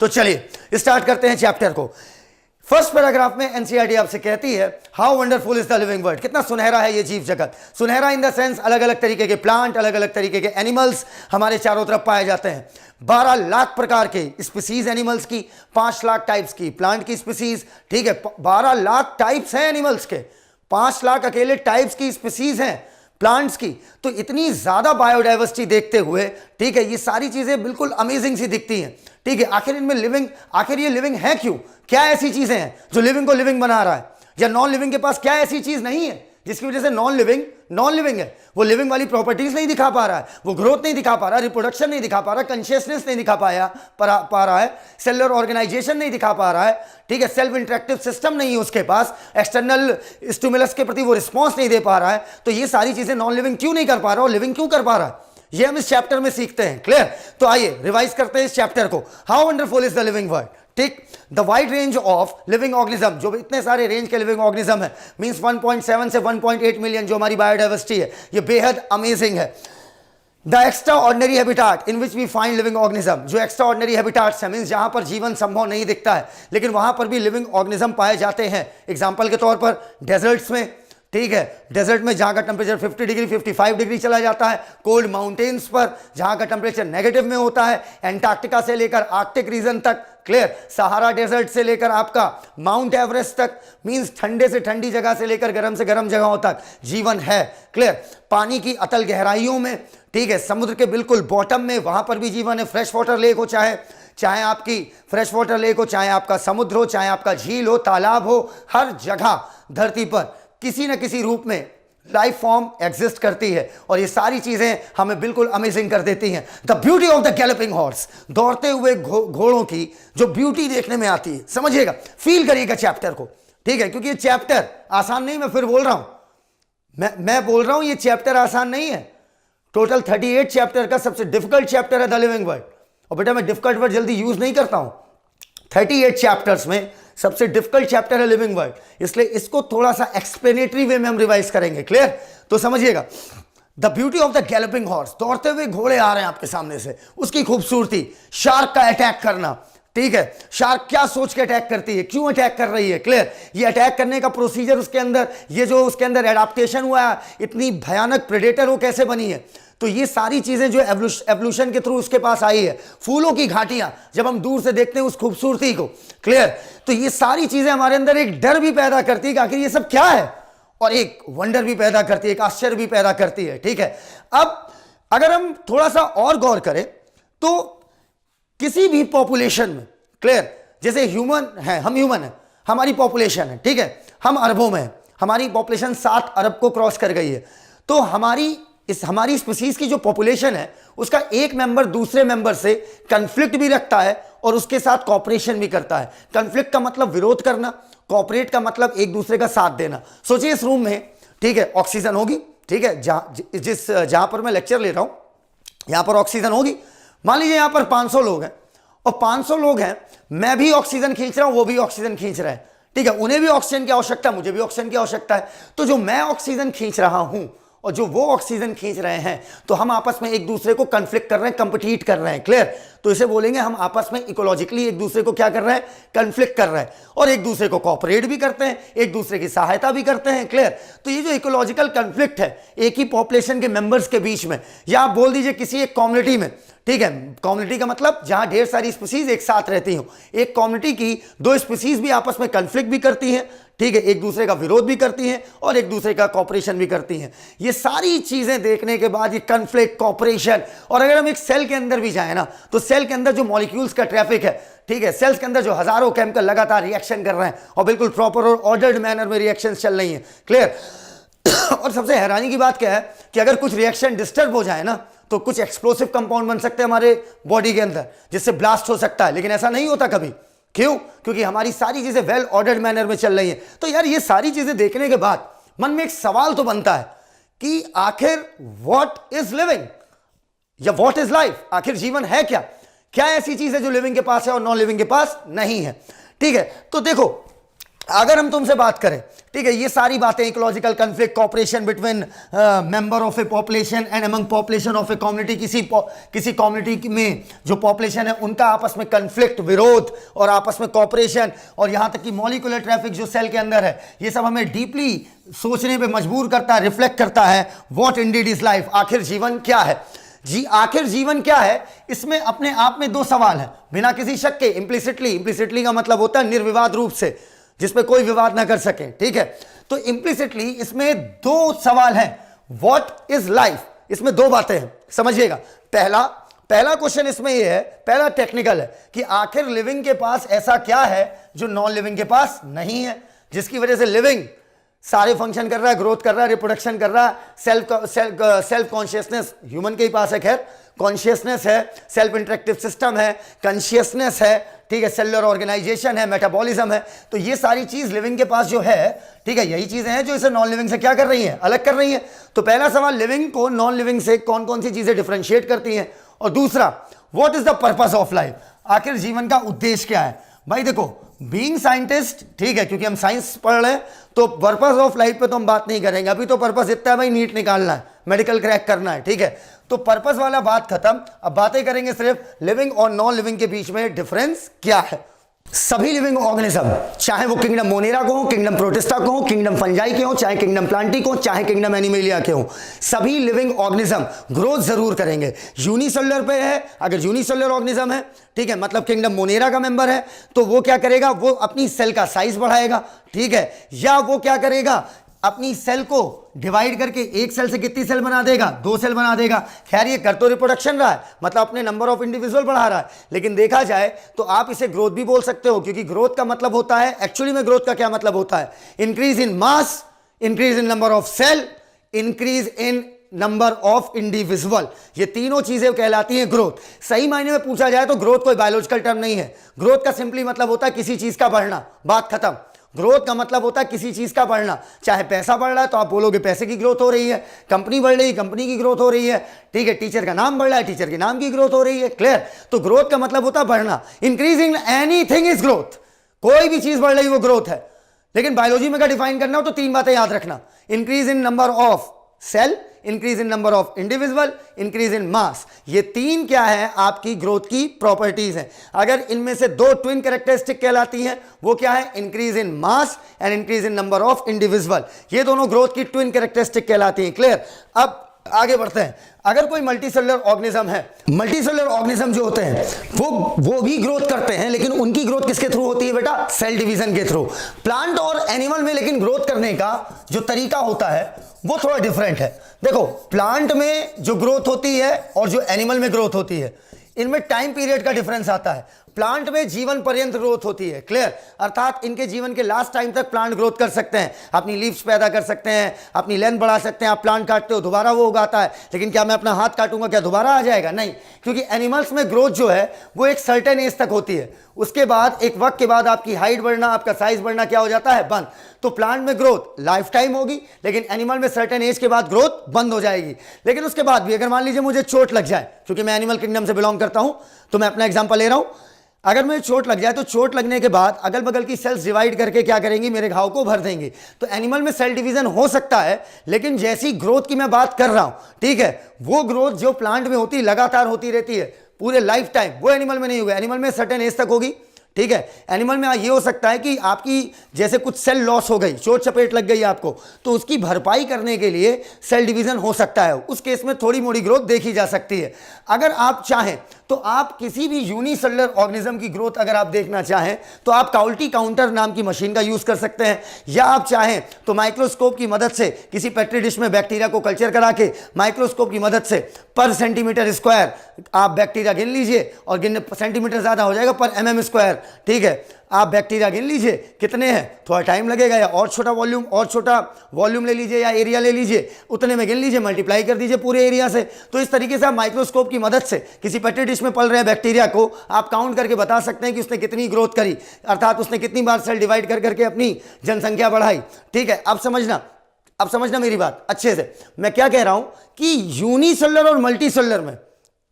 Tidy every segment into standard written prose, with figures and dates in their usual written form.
तो चलिए स्टार्ट करते हैं चैप्टर को। फर्स्ट पैराग्राफ में एनसीईआरटी आपसे कहती है how wonderful is the living world, कितना सुनहरा है ये जीव जगत। सुनहरा इन द सेंस अलग अलग तरीके के प्लांट, अलग अलग तरीके के एनिमल्स हमारे चारों तरफ पाए जाते हैं। 12 लाख प्रकार के स्पीसीज एनिमल्स की, 5 लाख टाइप्स की प्लांट की स्पीसीज, ठीक है, 12 लाख टाइप्स हैं एनिमल्स के, 5 लाख अकेले टाइप्स की स्पीसीज हैं प्लांट्स की। तो इतनी ज्यादा बायोडाइवर्सिटी देखते हुए, ठीक है, ये सारी चीजें बिल्कुल अमेजिंग सी दिखती हैं। ठीक है, आखिर इनमें लिविंग, आखिर ये लिविंग है क्यों? क्या ऐसी चीजें हैं जो लिविंग को लिविंग बना रहा है? या नॉन लिविंग के पास क्या ऐसी चीज नहीं है जिसकी वजह से नॉन लिविंग है? वो लिविंग वाली प्रॉपर्टीज नहीं दिखा पा रहा है, वो ग्रोथ नहीं दिखा पा रहा, रिप्रोडक्शन नहीं दिखा पा रहा, कॉन्शियसनेस नहीं दिखा पा रहा है, सेलुलर ऑर्गेनाइजेशन नहीं दिखा पा रहा है, ठीक है, सेल्फ इंटरेक्टिव सिस्टम नहीं है उसके पास, एक्सटर्नल स्टिमुलस के प्रति वो रिस्पॉन्स नहीं दे पा रहा है। तो ये सारी चीजें नॉन लिविंग क्यों नहीं कर पा रहा और लिविंग क्यों कर पा रहा है, ये हम इस चैप्टर में सीखते हैं। क्लियर? तो आइए रिवाइज करते हैं इस चैप्टर को। How wonderful is the living world. ठीक, the wide range of living organism, जो इतने सारे रेंज के लिविंग ऑर्गेनिज्म है, मींस 1.7 से 1.8 मिलियन जो हमारी बायोडाइवर्सिटी है, ये बेहद अमेजिंग है। The extraordinary habitat in which we find living organism, जो एक्स्ट्रा ऑर्डिनरी हैबिटाट्स है, मींस जहां पर जीवन संभव नहीं दिखता है लेकिन वहां पर भी लिविंग ऑर्गेनिज्म पाए जाते हैं। एग्जाम्पल के तौर पर डेजर्ट्स में, ठीक है, डेजर्ट में जहां का टेम्परेचर 50 डिग्री 55 डिग्री चला जाता है, कोल्ड माउंटेन्स पर जहां का टेम्परेचर नेगेटिव में होता है, एंटार्क्टिका से लेकर आर्कटिक रीजन तक, क्लियर, सहारा डेजर्ट से लेकर आपका माउंट एवरेस्ट तक, मींस ठंडे से ठंडी जगह से लेकर गर्म से गर्म जगहों तक जीवन है। क्लियर? पानी की अतल गहराइयों में, ठीक है, समुद्र के बिल्कुल बॉटम में, वहां पर भी जीवन है। फ्रेश वाटर लेक हो, चाहे आपकी फ्रेश वाटर लेक हो, चाहे आपका समुद्र हो, चाहे आपका झील हो, तालाब हो, हर जगह धरती पर किसी न किसी रूप में लाइफ फॉर्म एग्जिस्ट करती है और ये सारी चीजें हमें बिल्कुल अमेजिंग कर देती हैं। The beauty of the galloping horse, दौड़ते हुए घोड़ों की जो ब्यूटी देखने में आती है, समझिएगा, फील करिएगा चैप्टर को, ठीक है, क्योंकि ये चैप्टर आसान नहीं, मैं फिर बोल रहा हूं, मैं बोल रहा हूं ये चैप्टर आसान नहीं है। टोटल 38 चैप्टर का सबसे डिफिकल्ट चैप्टर है द लिविंग वर्ल्ड। और बेटा मैं डिफिकल्ट वर्ड जल्दी यूज नहीं करता हूं, 38 चैप्टर्स में सबसे डिफिकल्ट चैप्टर है लिविंग वर्ल्ड, इसलिए इसको थोड़ा सा एक्सप्लेनेटरी वे में हम रिवाइज करेंगे। क्लियर? तो समझिएगा, the beauty of the galloping horse, दौड़ते हुए घोड़े आ रहे हैं आपके सामने से, उसकी खूबसूरती, शार्क का अटैक करना, ठीक है, शार्क क्या सोच के अटैक करती है, क्यों अटैक कर रही है। क्लियर? ये अटैक करने का प्रोसीजर उसके अंदर, ये जो उसके अंदर एडाप्टेशन हुआ है, इतनी भयानक प्रेडेटर वो कैसे बनी है, तो ये सारी चीजें जो एवोल्यूशन के थ्रू उसके पास आई है। फूलों की घाटियां जब हम दूर से देखते हैं उस खूबसूरती को, क्लियर, तो ये सारी चीजें हमारे अंदर एक डर भी पैदा करती है कि आखिर ये सब क्या है, और एक वंडर भी पैदा करती है, एक आश्चर्य भी पैदा करती है। ठीक है, अब अगर हम थोड़ा सा और गौर करें तो किसी भी पॉपुलेशन में, क्लियर, जैसे ह्यूमन है, हम ह्यूमन है, हमारी पॉपुलेशन है, ठीक है, हम अरबों में है, हमारी पॉपुलेशन 7 अरब को क्रॉस कर गई है, तो हमारी स्पीसीज की जो पॉपुलेशन है उसका एक मेंबर दूसरे मेंबर से कन्फ्लिक्ट भी रखता है और उसके साथ कॉपरेशन भी करता है। कन्फ्लिक्ट का मतलब विरोध करना, कॉपरेट का मतलब एक दूसरे का साथ देना। सोचिए इस रूम में, ठीक है, ऑक्सीजन होगी, ठीक है, जहां पर मैं लेक्चर ले रहा हूं यहां पर ऑक्सीजन होगी। मान लीजिए यहां पर 500 लोग हैं और 500 लोग हैं, मैं भी ऑक्सीजन खींच रहा हूं, वो भी ऑक्सीजन खींच रहा है, ठीक है, उन्हें भी ऑक्सीजन की आवश्यकता है, मुझे भी ऑक्सीजन की आवश्यकता है। तो जो मैं ऑक्सीजन खींच रहा हूं और जो वो ऑक्सीजन खींच रहे हैं, तो हम आपस में एक दूसरे को कन्फ्लिक्ट कर रहे हैं, कंपीट कर रहे हैं। क्लियर? तो इसे बोलेंगे हम आपस में इकोलॉजिकली एक दूसरे को क्या कर रहे हैं, कन्फ्लिक्ट कर रहे हैं, और एक दूसरे को कॉपरेट भी करते हैं, एक दूसरे की सहायता भी करते हैं। क्लियर? तो ये जो इकोलॉजिकल कन्फ्लिक्ट है एक ही पॉपुलेशन के मेंबर्स के बीच में, या आप बोल दीजिए किसी एक कम्युनिटी में, ठीक है, कम्युनिटी का मतलब जहां ढेर सारी स्पीसीज एक साथ रहती हो, एक कम्युनिटी की 2 स्पीसीज भी आपस में कन्फ्लिक्ट भी करती हैं, ठीक है, एक दूसरे का विरोध भी करती हैं और एक दूसरे का कॉपरेशन भी करती हैं। ये सारी चीजें देखने के बाद ये कन्फ्लिक्ट, कॉपरेशन, और अगर हम एक सेल के अंदर भी जाए ना, तो सेल के अंदर जो मॉलिक्यूल्स का ट्रैफिक है, ठीक है, सेल्स के अंदर जो हजारों केमिकल लगातार रिएक्शन कर रहे हैं और बिल्कुल प्रॉपर और ऑर्डर्ड मैनर में रिएक्शन चल रही है। क्लियर? और सबसे हैरानी की बात क्या है कि अगर कुछ रिएक्शन डिस्टर्ब हो जाए ना, तो कुछ एक्सप्लोसिव कंपाउंड बन सकते हैं हमारे बॉडी के अंदर, जिससे ब्लास्ट हो सकता है, लेकिन ऐसा नहीं होता कभी। क्यों? क्योंकि हमारी सारी चीजें वेल ऑर्डर्ड मैनर में चल रही हैं। तो यार ये सारी चीजें देखने के बाद मन में एक सवाल तो बनता है कि आखिर व्हाट इज लिविंग या व्हाट इज लाइफ, आखिर जीवन है क्या? क्या ऐसी चीज है जो लिविंग के पास है और नॉन लिविंग के पास नहीं है? ठीक है, तो देखो अगर हम तुमसे बात करें, ठीक है, ये सारी बातें, ecological conflict, cooperation between member of A population and among population of a community, किसी कम्युनिटी में जो पॉपुलेशन है उनका आपस में कन्फ्लिक्ट, विरोध और आपस में कॉपरेशन, और यहां तक कि मॉलिक्यूलर ट्रैफिक जो सेल के अंदर है, ये सब हमें डीपली सोचने पे मजबूर करता है, रिफ्लेक्ट करता है। व्हाट इंडीड इज लाइफ, आखिर जीवन क्या है? जी आखिर जीवन क्या है, इसमें अपने आप में दो सवाल हैं बिना किसी शक के, इंप्लिसिटली का मतलब होता है निर्विवाद रूप से, जिसपे कोई विवाद ना कर सके, ठीक है। तो इंप्लिसिटली इसमें दो सवाल हैं, व्हाट इज लाइफ, इसमें दो बातें हैं, समझिएगा। पहला क्वेश्चन इसमें यह है, पहला टेक्निकल है कि आखिर लिविंग के पास ऐसा क्या है जो नॉन लिविंग के पास नहीं है, जिसकी वजह से लिविंग सारे फंक्शन कर रहा है, ग्रोथ कर रहा है, रिप्रोडक्शन कर रहा है। सेल्फ कॉन्शियसनेस ह्यूमन के ही पास है, खैर कॉन्शियसनेस है, सेल्फ इंटरेक्टिव सिस्टम है, कॉन्शियसनेस है, ठीक है, सेलुलर ऑर्गेनाइजेशन है, मेटाबॉलिज्म है। तो ये सारी चीज लिविंग के पास जो है, ठीक है, यही चीजें हैं जो इसे नॉन लिविंग से क्या कर रही हैं, अलग कर रही हैं। तो पहला सवाल, लिविंग को नॉन लिविंग से कौन कौन सी चीजें डिफरेंशिएट करती हैं, और दूसरा, what is the purpose of life, आखिर जीवन का उद्देश्य क्या है। भाई देखो, बीइंग साइंटिस्ट, ठीक है, क्योंकि हम साइंस पढ़ रहे हैं तो पर्पस ऑफ लाइफ पे तो हम बात नहीं करेंगे, अभी तो पर्पस इतना है भाई, नीट निकालना है, मेडिकल क्रैक करना है, ठीक है। तो पर्पस वाला बात खत्म, अब बातें करेंगे सिर्फ लिविंग और नॉन लिविंग के बीच में डिफरेंस क्या है। सभी लिविंग ऑर्गेनिज्म, चाहे वो किंगडम मोनेरा को हो, किंगडम प्रोटिस्टा को हो, किंगडम फंजाई के हो, चाहे किंगडम प्लांटी को, चाहे किंगडम एनिमेलिया के हो, सभी लिविंग ऑर्गेनिज्म ग्रोथ जरूर करेंगे। यूनिसेलुलर पे है, अगर यूनिसेलुलर ऑर्गेनिज्म है, ठीक है, मतलब किंगडम मोनेरा का मेंबर है, तो वो क्या करेगा, वो अपनी सेल का साइज बढ़ाएगा, ठीक है, या वो क्या करेगा, अपनी सेल को डिवाइड करके एक सेल से कितनी सेल बना देगा, दो सेल बना देगा। खैर ये कर तो रिप्रोडक्शन रहा है, मतलब अपने नंबर ऑफ इंडिविजुअल बढ़ा रहा है, लेकिन देखा जाए तो आप इसे ग्रोथ भी बोल सकते हो, क्योंकि ग्रोथ का मतलब होता है, एक्चुअली में ग्रोथ का क्या मतलब होता है, increase in mass, increase in number of cell, increase in number of individual, ये तीनों चीजें कहलाती हैं ग्रोथ। सही मायने में पूछा जाए तो ग्रोथ कोई बायोलॉजिकल टर्म नहीं है, ग्रोथ का सिंपली मतलब होता है किसी चीज का बढ़ना, बात खत्म। ग्रोथ का मतलब होता है किसी चीज का बढ़ना, चाहे पैसा बढ़ रहा है तो आप बोलोगे पैसे की ग्रोथ हो रही है, कंपनी बढ़ रही है, कंपनी की ग्रोथ हो रही है, ठीक है, टीचर का नाम बढ़ रहा है, टीचर के नाम की ग्रोथ हो रही है, क्लियर। तो ग्रोथ का मतलब होता है बढ़ना, इंक्रीजिंग एनीथिंग इज ग्रोथ, कोई भी चीज बढ़ रही वो ग्रोथ है। लेकिन बायोलॉजी में का डिफाइन करना हो तो तीन बातें याद रखना, increase in number of cell, increase in number of individual, increase in mass, ये तीन क्या है आपकी ग्रोथ की प्रॉपर्टीज हैं। अगर इनमें से दो ट्विन कैरेक्टरिस्टिक कहलाती हैं, वो क्या है, increase in mass and increase in number of individual, ये दोनों ग्रोथ की ट्विन कैरेक्टरिस्टिक कहलाती हैं, क्लियर। अब आगे बढ़ते हैं। अगर कोई मल्टीसेलुलर ऑर्गेनिज्म है, मल्टीसेलुलर ऑर्गेनिज्म जो होते हैं वो भी ग्रोथ करते हैं, लेकिन उनकी ग्रोथ किसके थ्रू होती है बेटा, सेल डिवीजन के थ्रू। प्लांट और एनिमल में लेकिन ग्रोथ करने का जो तरीका होता है वो थोड़ा डिफरेंट है। देखो, प्लांट में जो ग्रोथ होती है और जो एनिमल में ग्रोथ होती है, इनमें टाइम पीरियड का डिफरेंस आता है। प्लांट में जीवन पर्यंत ग्रोथ होती है, क्लियर, अर्थात इनके जीवन के लास्ट टाइम तक प्लांट ग्रोथ कर सकते हैं, अपनी लीव्स पैदा कर सकते हैं, अपनी लेंथ बढ़ा सकते हैं। आप प्लांट काटते हो दोबारा वो उगाता है, लेकिन क्या मैं अपना हाथ काटूंगा क्या दोबारा आ जाएगा, नहीं, क्योंकि एनिमल्स में ग्रोथ जो है वो एक सर्टेन एज तक होती है, उसके बाद एक वक्त के बाद आपकी हाइट बढ़ना, आपका साइज बढ़ना क्या हो जाता है, बंद। तो प्लांट में ग्रोथ लाइफ टाइम होगी, लेकिन एनिमल में सर्टेन एज के बाद ग्रोथ बंद हो जाएगी। लेकिन उसके बाद भी अगर मान लीजिए मुझे चोट लग जाए, क्योंकि मैं एनिमल किंगडम से बिलोंग करता हूं तो मैं अपना एग्जांपल ले रहा हूं, अगर मुझे चोट लग जाए तो चोट लगने के बाद अगल बगल की सेल्स डिवाइड करके क्या करेंगी, मेरे घाव को भर देंगे। तो एनिमल में सेल डिवीजन हो सकता है, लेकिन जैसी ग्रोथ की मैं बात कर रहा हूं, ठीक है, वो ग्रोथ जो प्लांट में होती है लगातार होती रहती है पूरे लाइफ टाइम, वो एनिमल में नहीं होगा। एनिमल में सर्टेन एज तक होगी, ठीक है। एनिमल में ये हो सकता है कि आपकी जैसे कुछ सेल लॉस हो गई, चोट चपेट लग गई आपको, तो उसकी भरपाई करने के लिए सेल डिवीजन हो सकता है, उस केस में थोड़ी मोड़ी ग्रोथ देखी जा सकती है। अगर आप चाहें तो आप किसी भी यूनिसेलुलर ऑर्गेनिज्म की ग्रोथ अगर आप देखना चाहें तो आप काउल्टी काउंटर नाम की मशीन का यूज कर सकते हैं, या आप चाहें तो माइक्रोस्कोप की मदद से किसी पेट्री डिश में बैक्टीरिया को कल्चर करा के माइक्रोस्कोप की मदद से पर सेंटीमीटर स्क्वायर आप बैक्टीरिया गिन लीजिए, और गिन सेंटीमीटर ज्यादा हो जाएगा पर mm स्क्वायर, ठीक है, आप बैक्टीरिया गिन लीजिए कितने हैं, थोड़ा टाइम लगेगा, या और छोटा वॉल्यूम ले लीजिए या एरिया ले लीजिए, उतने में गिन लीजिए, मल्टीप्लाई कर दीजिए पूरे एरिया से। तो इस तरीके से आप माइक्रोस्कोप की मदद से किसी पेट्री डिश में पल रहे बैक्टीरिया को आप काउंट करके बता सकते हैं कि उसने कितनी ग्रोथ करी, अर्थात उसने कितनी बार सेल डिवाइड कर करके अपनी जनसंख्या बढ़ाई, ठीक है। अब समझना मेरी बात अच्छे से, मैं क्या कह रहा हूं कि यूनिसेलुलर और मल्टीसेलुलर में,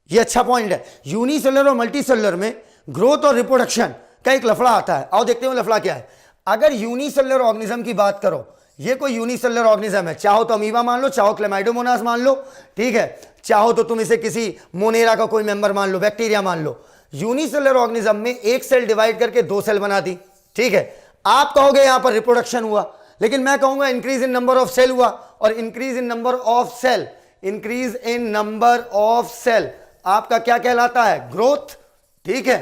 ये अच्छा पॉइंट है, यूनिसेलुलर और मल्टीसेलुलर में ग्रोथ और रिप्रोडक्शन का एक लफड़ा आता है। आओ देखते हैं लफड़ा क्या है। अगर यूनिसेलुलर ऑर्गेनिज्म की बात करो, ये कोई यूनिसेलुलर ऑर्गेनिज्म है, चाहो तो अमीबा मान लो, चाहो क्लेमाइडोमोनास मान लो, ठीक है, चाहो तो तुम इसे किसी मोनेरा का कोई मेंबर मान लो, बैक्टीरिया मान लो। यूनिसेलुलर ऑर्गेनिज्म में एक सेल डिवाइड करके 2 सेल बना दी, ठीक है। आप कहोगे यहां पर रिप्रोडक्शन हुआ, लेकिन मैं कहूंगा increase in number of cell हुआ, और increase in number of cell, increase in number of cell आपका क्या कहलाता है? ग्रोथ, ठीक है।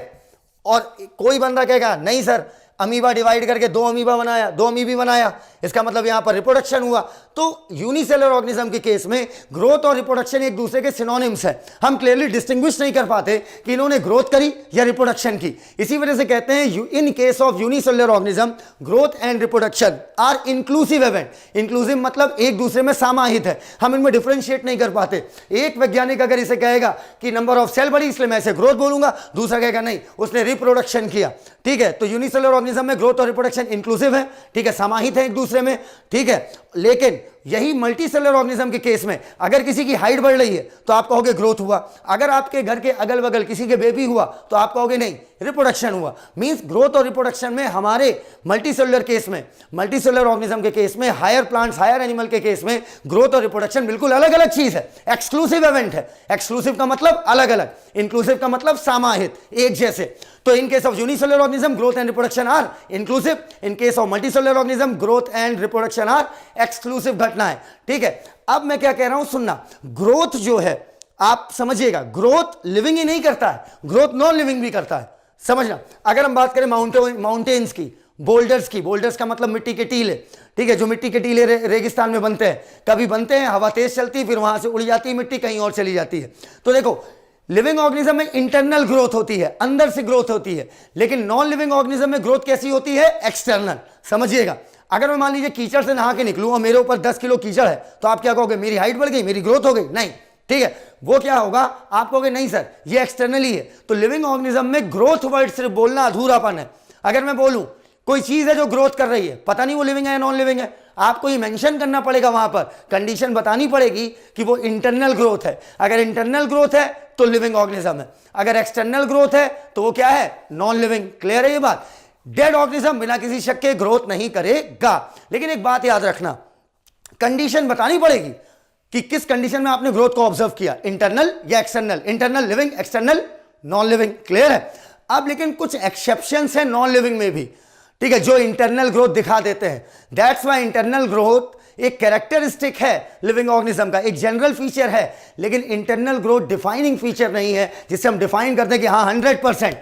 और कोई बंदा कहेगा नहीं सर, अमीबा डिवाइड करके 2 अमीबा बनाया, 2 अमीबी बनाया, इसका मतलब यहां पर रिप्रोडक्शन हुआ। तो यूनिसेलुलर ऑर्गेनिज्म के केस में ग्रोथ और रिप्रोडक्शन एक दूसरे के सिनोनिम्स है, हम क्लियरली डिस्टिंग्विश नहीं कर पाते कि इन्होंने ग्रोथ करी या रिप्रोडक्शन की। इसी वजह से कहते हैं in case of unicellular organism growth and reproduction are inclusive event. Inclusive मतलब एक दूसरे में समाहित है, हम इनमें डिफरेंशिएट नहीं कर पाते। एक वैज्ञानिक अगर इसे कहेगा कि नंबर ऑफ सेल बढ़ी इसलिए मैं इसे ग्रोथ बोलूंगा, दूसरा कहेगा नहीं उसने रिप्रोडक्शन किया, ठीक है। तो यूनिसेलुलर ऑर्गेनिज्म में ग्रोथ और रिप्रोडक्शन इंक्लूसिव है, ठीक है, समाहित है एक दूसरे में, ठीक है। लेकिन यही मल्टीसेलुलर ऑर्गेनिज्म के केस में अगर किसी की हाइट बढ़ रही है तो आप कहोगे ग्रोथ हुआ, अगर आपके घर के अगल बगल किसी के बेबी हुआ तो आप कहोगे नहीं रिप्रोडक्शन हुआ। मींस ग्रोथ और रिप्रोडक्शन में हमारे मल्टीसेलुलर केस में, मल्टीसेलुलर ऑर्गेनिज्म के केस में, हायर प्लांट्स हायर एनिमल के केस में ग्रोथ और रिप्रोडक्शन बिल्कुल अलग अलग चीज है, एक्सक्लूसिव इवेंट है। एक्सक्लूसिव का मतलब अलग अलग, इंक्लूसिव का मतलब समाहित, एक जैसे। तो in case of unicellular organism growth and reproduction are inclusive, in case of multicellular organism growth and reproduction are exclusive घटना है, ठीक है। अब मैं क्या कह रहा हूं सुनना, ग्रोथ जो है आप समझिएगा, ग्रोथ लिविंग ही नहीं करता है, ग्रोथ नॉन लिविंग भी करता है, समझना। अगर हम बात करें माउंटेन्स की, बोल्डर्स की, बोल्डर्स का मतलब मिट्टी के टीले, ठीक है, जो मिट्टी के टीले रेगिस्तान में बनते हैं, कभी बनते हैं, हवा तेज चलती है, फिर वहां से उड़ जाती है मिट्टी, कहीं और चली जाती है। तो देखो लिविंग ऑर्गेनिज्म में इंटरनल ग्रोथ होती है, अंदर से ग्रोथ होती है, लेकिन नॉन लिविंग ऑर्गेनिज्म में ग्रोथ कैसी होती है? एक्सटर्नल। समझिएगा, अगर मैं मान लीजिए कीचड़ से नहा के निकलूं और मेरे ऊपर 10 किलो कीचड़ है तो आप क्या कहोगे? मेरी हाइट बढ़ गई, मेरी ग्रोथ हो गई? नहीं, ठीक है। वो क्या होगा? आप कहोगे नहीं सर ये एक्सटर्नली है। तो लिविंग ऑर्गेनिज्म में ग्रोथ वर्ड सिर्फ बोलना अधूरापन है। अगर मैं बोलूं कोई चीज है जो ग्रोथ कर रही है, पता नहीं वो लिविंग है या नॉन लिविंग है, आपको ये मेंशन करना पड़ेगा, वहां पर कंडीशन बतानी पड़ेगी कि वो इंटरनल ग्रोथ है। अगर इंटरनल ग्रोथ है तो लिविंग ऑर्गेनिज्म है, अगर एक्सटर्नल ग्रोथ है तो वो क्या है? Non living. क्लियर है ये बात? डेड ऑर्गेनिज्म बिना किसी शक के ग्रोथ नहीं करेगा। लेकिन एक बात याद रखना, कंडीशन बतानी पड़ेगी कि किस कंडीशन में आपने ग्रोथ को ऑब्जर्व किया, इंटरनल या external, internal living, external non living. Clear है? अब लेकिन कुछ एक्सेप्शंस हैं नॉन लिविंग में भी, ठीक है, जो इंटरनल ग्रोथ दिखा देते हैं। दैट्स वाई इंटरनल ग्रोथ एक कैरेक्टरिस्टिक है लिविंग ऑर्गेनिज्म का, एक जनरल फीचर है, लेकिन इंटरनल ग्रोथ डिफाइनिंग फीचर नहीं है जिससे हम डिफाइन करते हैं कि हाँ 100%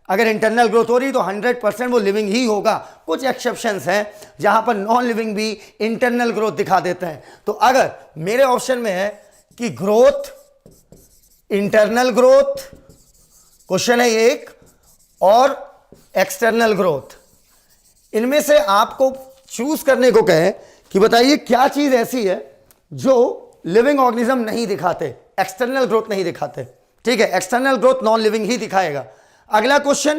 अगर इंटरनल ग्रोथ हो रही तो 100% वो लिविंग ही होगा। कुछ एक्सेप्शंस हैं जहां पर नॉन लिविंग भी इंटरनल ग्रोथ दिखा देते हैं। तो अगर मेरे ऑप्शन में है कि ग्रोथ, इंटरनल ग्रोथ क्वेश्चन है एक, और एक्सटर्नल ग्रोथ, इनमें से आपको चूज करने को कहें कि बताइए क्या चीज ऐसी है जो लिविंग ऑर्गेनिज्म नहीं दिखाते, एक्सटर्नल ग्रोथ नहीं दिखाते, ठीक है, एक्सटर्नल ग्रोथ नॉन लिविंग ही दिखाएगा। अगला क्वेश्चन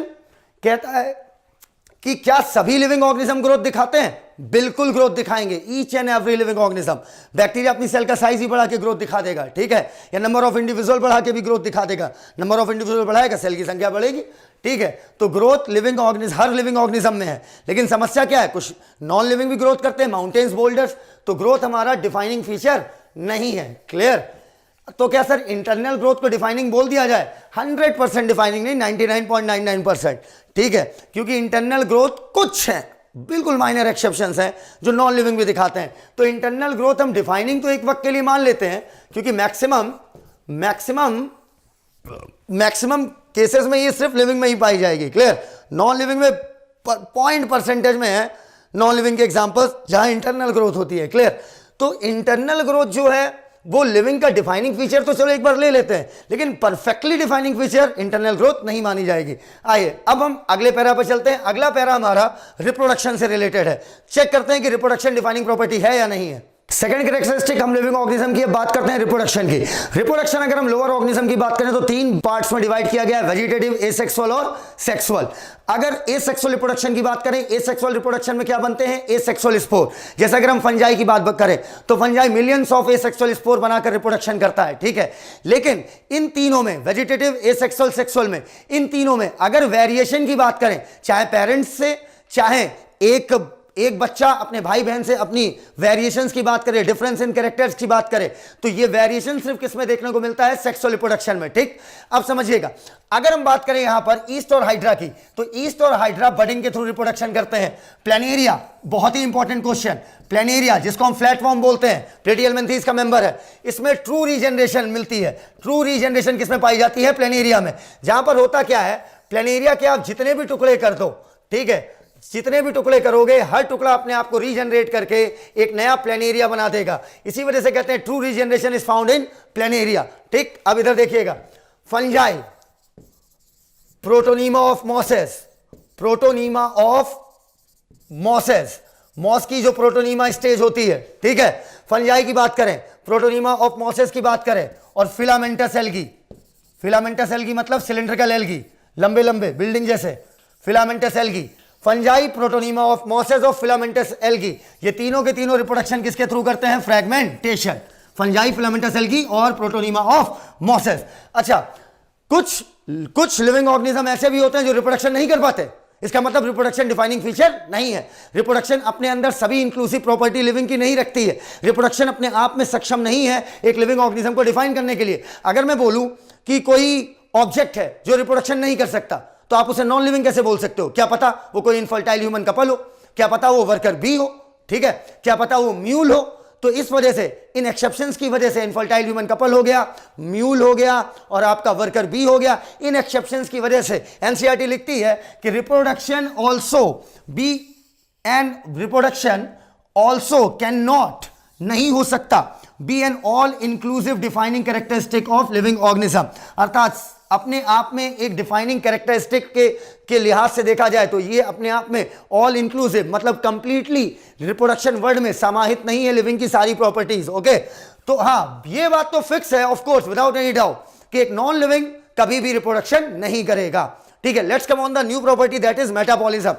कहता है कि क्या सभी लिविंग ऑर्गेनिज्म ग्रोथ दिखाते हैं? बिल्कुल ग्रोथ दिखाएंगे, each and every living organism. Bacteria अपनी सेल का साइज ही बढ़ा के ग्रोथ दिखा देगा, ठीक है, या नंबर ऑफ इंडिविजुअल बढ़ा के भी ग्रोथ दिखा देगा। नंबर ऑफ इंडिविजुअल बढ़ाएगा, सेल की संख्या बढ़ेगी, ठीक है। तो ग्रोथ लिविंग ऑर्गेनिज्म, हर लिविंग ऑर्गेनिज्म में है, लेकिन समस्या क्या है? कुछ नॉन लिविंग भी ग्रोथ करते हैं, माउंटेन्स, बोल्डर्स, तो ग्रोथ हमारा डिफाइनिंग फीचर नहीं है। क्लियर? तो क्या सर इंटरनल ग्रोथ को डिफाइनिंग बोल दिया जाए? 100% डिफाइनिंग नहीं, 99.99%, ठीक है, क्योंकि इंटरनल ग्रोथ कुछ है, बिल्कुल माइनर एक्सेप्शंस हैं जो नॉन लिविंग भी दिखाते हैं। तो इंटरनल ग्रोथ हम डिफाइनिंग तो एक वक्त के लिए मान लेते हैं, क्योंकि मैक्सिमम केसेस में ये सिर्फ लिविंग में ही पाई जाएगी। क्लियर? नॉन लिविंग में पॉइंट परसेंटेज में है नॉन लिविंग के एग्जांपल्स जहां इंटरनल ग्रोथ होती है। क्लियर? तो इंटरनल ग्रोथ जो है वो लिविंग का डिफाइनिंग फीचर तो चलो एक बार ले लेते हैं, लेकिन perfectly defining feature internal growth नहीं मानी जाएगी। आइए अब हम अगले पैरा पर चलते हैं। अगला पैरा हमारा रिप्रोडक्शन से रिलेटेड है। चेक करते हैं कि रिप्रोडक्शन डिफाइनिंग प्रॉपर्टी है या नहीं है। सेकंड कैरेक्टरिस्टिक हम लिविंग ऑर्गेनिज्म की बात करते हैं रिप्रोडक्शन की। रिप्रोडक्शन अगर हम लोअर ऑर्गेनिज्म की बात करें तो 3 पार्ट्स में डिवाइड किया गया है, वेजिटेटिव, एसेक्सुअल और सेक्सुअल। अगर एसेक्सुअल रिप्रोडक्शन की बात करें, एसेक्सुअल रिप्रोडक्शन में क्या बनते हैं? Asexual spore. जैसे अगर हम फंजाई की बात करें तो fungi millions of asexual spore बनाकर रिप्रोडक्शन करता है, ठीक है। लेकिन इन तीनों में, वेजिटेटिव, एसेक्सुअल, सेक्सुअल में, इन तीनों में अगर वेरिएशन की बात करें, चाहे पेरेंट्स से चाहे एक बच्चा अपने भाई बहन से अपनी वेरिएशंस की बात करे, डिफरेंस इन कैरेक्टर्स की बात करे, तो ये वेरिएशन सिर्फ किस में देखने को मिलता है? सेक्सुअल रिप्रोडक्शन में। ठीक, अब समझिएगा। अगर हम बात करें यहां पर ईस्ट और हाइड्रा की, तो ईस्ट और हाइड्रा बडिंग के थ्रू रिप्रोडक्शन करते हैं। प्लेनेरिया, बहुत ही इंपॉर्टेंट क्वेश्चन, प्लेनेरिया जिसको हम फ्लैटफॉर्म बोलते हैं, प्लेटिहेल्मिन्थेस का मेंबर है, इसमें ट्रू रीजनरेशन मिलती है। ट्रू रीजनरेशन किसमें पाई जाती है? प्लेनेरिया में। जहां पर होता क्या है, प्लेनेरिया के आप जितने भी टुकड़े कर दो, ठीक है, जितने भी टुकड़े करोगे, हर टुकड़ा अपने आप को रीजनरेट करके एक नया प्लेनेरिया बना देगा। इसी वजह से कहते हैं true regeneration is found in planaria. ठीक, अब इधर देखिएगा, fungi, protonema of mosses, protonema of mosses, moss की जो प्रोटोनीमा स्टेज होती है, ठीक है, फंजाई की बात करें, प्रोटोनीमा ऑफ मॉसेस की बात करें, और फिलामेंटस एल्गी, फिलामेंटस एल्गी मतलब सिलिंड्रिकल एल्गी, लंबे लंबे बिल्डिंग जैसे, filamentous algae, fungi, protonema of mosses और फिलामेंटस एल्गी, ये तीनों के तीनों रिप्रोडक्शन किसके थ्रू करते हैं? फ्रैगमेंटेशन। फंजाई, फिलामेंटस एल्गी और प्रोटोनीमा ऑफ मॉसेस। अच्छा, कुछ लिविंग ऑर्गेनिज्म ऐसे भी होते हैं जो रिप्रोडक्शन नहीं कर पाते। इसका मतलब रिप्रोडक्शन डिफाइनिंग फीचर नहीं है। रिप्रोडक्शन अपने अंदर सभी इंक्लूसिव प्रॉपर्टी लिविंग की नहीं रखती है। रिप्रोडक्शन अपने आप में सक्षम नहीं है एक लिविंग ऑर्गेनिज्म को डिफाइन करने के लिए। अगर मैं बोलूं कि कोई ऑब्जेक्ट है जो रिप्रोडक्शन नहीं कर सकता, तो आप उसे नॉन लिविंग कैसे बोल सकते हो? क्या पता वो कोई इनफर्टाइल ह्यूमन कपल हो, क्या पता वो वर्कर बी हो, ठीक है, क्या पता वो म्यूल हो। तो इस वजह से, इन एक्सेप्शंस की वजह से, इनफर्टाइल ह्यूमन कपल हो गया, म्यूल हो गया और आपका वर्कर बी हो गया, इन एक्सेप्शंस की वजह से एनसीईआरटी लिखती है कि reproduction also be and reproduction also can not, नहीं हो सकता, be an all inclusive defining characteristic of living organism. अर्थात अपने आप में एक डिफाइनिंग कैरेक्टरिस्टिक के लिहाज से देखा जाए तो ये अपने आप में ऑल इंक्लूसिव मतलब कंप्लीटली रिप्रोडक्शन वर्ड में समाहित नहीं है लिविंग की सारी प्रॉपर्टीज। ओके, तो हाँ, ये बात तो फिक्स है of course without any doubt कि एक नॉन लिविंग कभी भी रिप्रोडक्शन नहीं करेगा। ठीक है, let's come on the new property that is metabolism.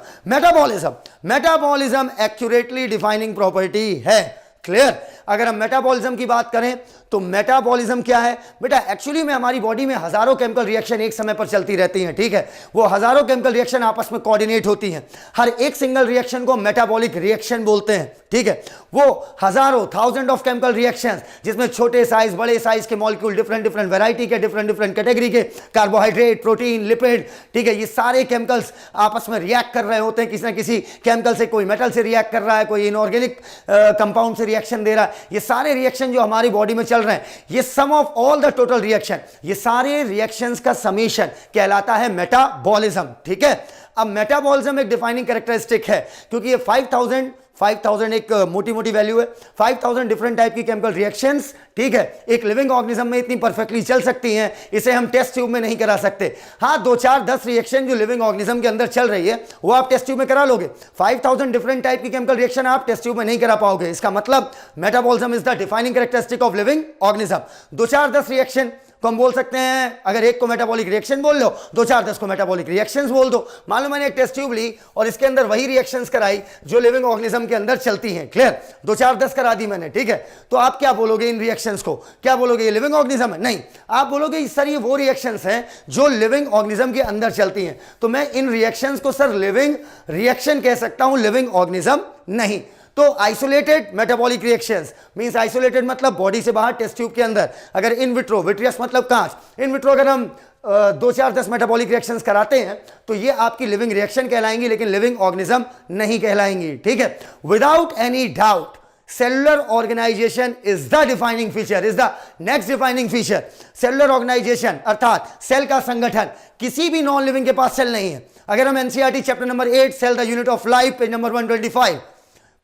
Metabolism accurately defining property है। क्लियर? अगर हम मेटाबॉलिज्म की बात करें तो मेटाबॉलिज्म क्या है बेटा? एक्चुअली में हमारी बॉडी में हजारों केमिकल रिएक्शन एक समय पर चलती रहती हैं। ठीक है, वो हजारों केमिकल रिएक्शन आपस में कोऑर्डिनेट होती हैं। हर एक सिंगल रिएक्शन को मेटाबॉलिक रिएक्शन बोलते हैं। ठीक है, वो हजारों थाउजेंड ऑफ केमिकल रिएक्शंस जिसमें छोटे साइज बड़े साइज के मॉलिक्यूल डिफरेंट डिफरेंट वैरायटी के डिफरेंट कैटेगरी के कार्बोहाइड्रेट प्रोटीन लिपिड, ठीक है, ये सारे केमिकल्स आपस में रिएक्ट कर रहे होते हैं। किसी ना किसी केमिकल से, कोई मेटल से रिएक्ट कर रहा है, कोई इनऑर्गेनिक कंपाउंड से रिएक्शन दे रहा है। ये सारे रिएक्शन जो हमारी बॉडी में चल रहे हैं, ये sum of all the total reaction, ये सारे रिएक्शंस का समेशन कहलाता है मेटाबॉलिज्म। ठीक है, अब मेटाबॉलिज्म एक डिफाइनिंग कैरेक्टरिस्टिक है क्योंकि ये 5000 एक मोटी मोटी वैल्यू है। 5000 डिफरेंट टाइप की केमिकल रिएक्शंस, ठीक है, एक लिविंग ऑर्गेनिज्म में इतनी परफेक्टली चल सकती हैं, इसे हम टेस्ट ट्यूब में नहीं करा सकते। हाँ, 2 4 10 रिएक्शन जो लिविंग ऑर्गेनिज्म के अंदर चल रही है वो आप टेस्ट ट्यूब में करा लोगे। 5000 डिफरेंट टाइप की केमिकल रिएक्शन आप टेस्ट ट्यूब में नहीं करा पाओगे। इसका मतलब metabolism is the defining characteristic of living organism. 2 4 10 reaction तो हम बोल सकते हैं, अगर एक को मेटाबॉलिक रिएक्शन बोल लो, 2 4 10 को मेटाबॉलिक रिएक्शंस बोल दो। मालूम मैंने एक टेस्ट ट्यूब ली और इसके अंदर वही रिएक्शंस कराई जो लिविंग ऑर्गेनिज्म के अंदर चलती हैं। क्लियर? 2 4 10 करा दी मैंने। ठीक है, तो आप क्या बोलोगे इन रिएक्शंस को? क्या बोलोगे? ये लिविंग ऑर्गेनिज्म है? नहीं, आप बोलोगे सर ये वो रिएक्शंस हैं जो लिविंग ऑर्गेनिज्म के अंदर चलती हैं। तो मैं इन रिएक्शंस को सर लिविंग रिएक्शन कह सकता हूं, लिविंग ऑर्गेनिज्म नहीं। तो isolated metabolic reactions means isolated मतलब बॉडी से बाहर टेस्ट ट्यूब के अंदर। अगर इन विट्रो, विट्रियस मतलब कांच, इन विट्रो अगर हम 2 4 10 मेटाबॉलिक रिएक्शंस कराते हैं तो ये आपकी लिविंग रिएक्शन कहलाएंगी, लेकिन लिविंग ऑर्गेनिज्म नहीं कहलाएंगी। ठीक है, without any doubt cellular organisation is the defining feature, is the next defining feature. Cellular organisation अर्थात सेल का संगठन, किसी भी नॉन लिविंग के पास सेल नहीं है। अगर हम NCERT chapter number 8 cell the unit of life page number 125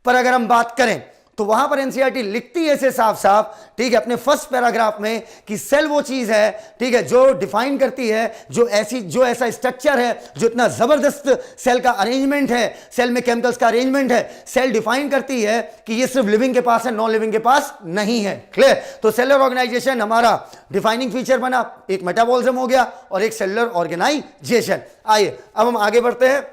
पर अगर हम बात करें तो वहां पर एनसीईआरटी लिखती है ऐसे साफ साफ, ठीक है, अपने फर्स्ट पैराग्राफ में कि सेल वो चीज है, ठीक है, जो डिफाइन करती है, जो ऐसा स्ट्रक्चर है, जो इतना जबरदस्त सेल का अरेंजमेंट है, सेल में केमिकल्स का अरेंजमेंट है, सेल डिफाइन करती है कि ये सिर्फ लिविंग के पास है, नॉन लिविंग के पास नहीं है। क्लियर? तो सेलुलर ऑर्गेनाइजेशन हमारा डिफाइनिंग फीचर बना, एक मेटाबॉलिज्म हो गया और एक सेलुलर ऑर्गेनाइजेशन। आइए अब हम आगे बढ़ते हैं।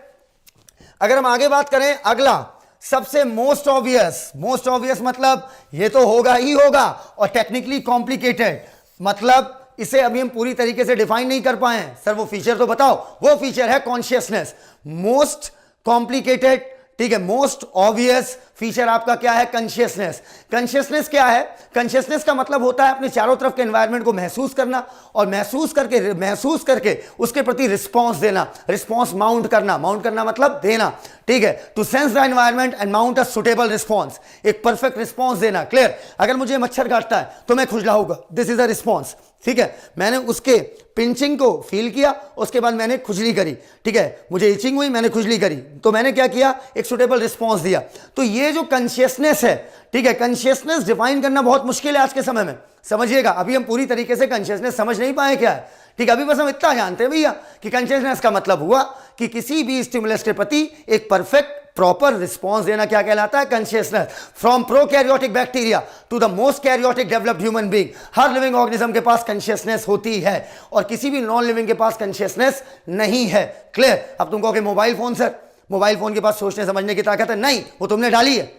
अगर हम आगे बात करें, अगला सबसे मोस्ट ऑब्वियस मतलब ये तो होगा ही होगा, और टेक्निकली कॉम्प्लिकेटेड मतलब इसे अभी हम पूरी तरीके से डिफाइन नहीं कर पाए हैं। सर वो फीचर तो बताओ। वो फीचर है कॉन्शियसनेस। मोस्ट कॉम्प्लिकेटेड, ठीक है, मोस्ट ऑब्वियस फीचर आपका क्या है? कॉन्शियसनेस। कॉन्शियसनेस क्या है? कॉन्शियसनेस का मतलब होता है अपने चारों तरफ के एनवायरनमेंट को महसूस करना और महसूस करके उसके प्रति रिस्पॉन्स देना, रिस्पॉन्स माउंट करना मतलब देना, ठीक है। To sense the environment and mount a suitable response, एक परफेक्ट रिस्पॉन्स देना। क्लियर? अगर मुझे मच्छर काटता है तो मैं खुजलाऊंगा, दिस इज अ रिस्पॉन्स, ठीक है। मैंने उसके पिंचिंग को फील किया, उसके बाद मैंने खुजली करी, ठीक है, मुझे इचिंग हुई, मैंने खुजली करी, तो मैंने क्या किया? एक सुटेबल रिस्पॉन्स दिया। तो ये जो कॉन्शियसनेस है, ठीक है, कॉन्शियसनेस डिफाइन करना बहुत मुश्किल है आज के समय में, समझिएगा। अभी हम पूरी तरीके से कॉन्शियसनेस समझ नहीं पाए क्या है, ठीक है। अभी बस हम इतना जानते हैं भैया कि कॉन्शियसनेस का मतलब हुआ कि किसी भी स्टिमुलस के प्रति एक परफेक्ट प्रॉपर रिस्पॉन्स देना क्या कहलाता है? Consciousness. From prokaryotic bacteria to the most eukaryotic developed human being, हर लिविंग ऑर्गेनिज्म के पास कॉन्शियसनेस होती है और किसी भी नॉन लिविंग के पास कॉन्शियसनेस नहीं है। क्लियर? अब तुम कहोगे mobile phone sir, mobile phone के पास सोचने समझने की ताकत है? नहीं, वो तुमने डाली है,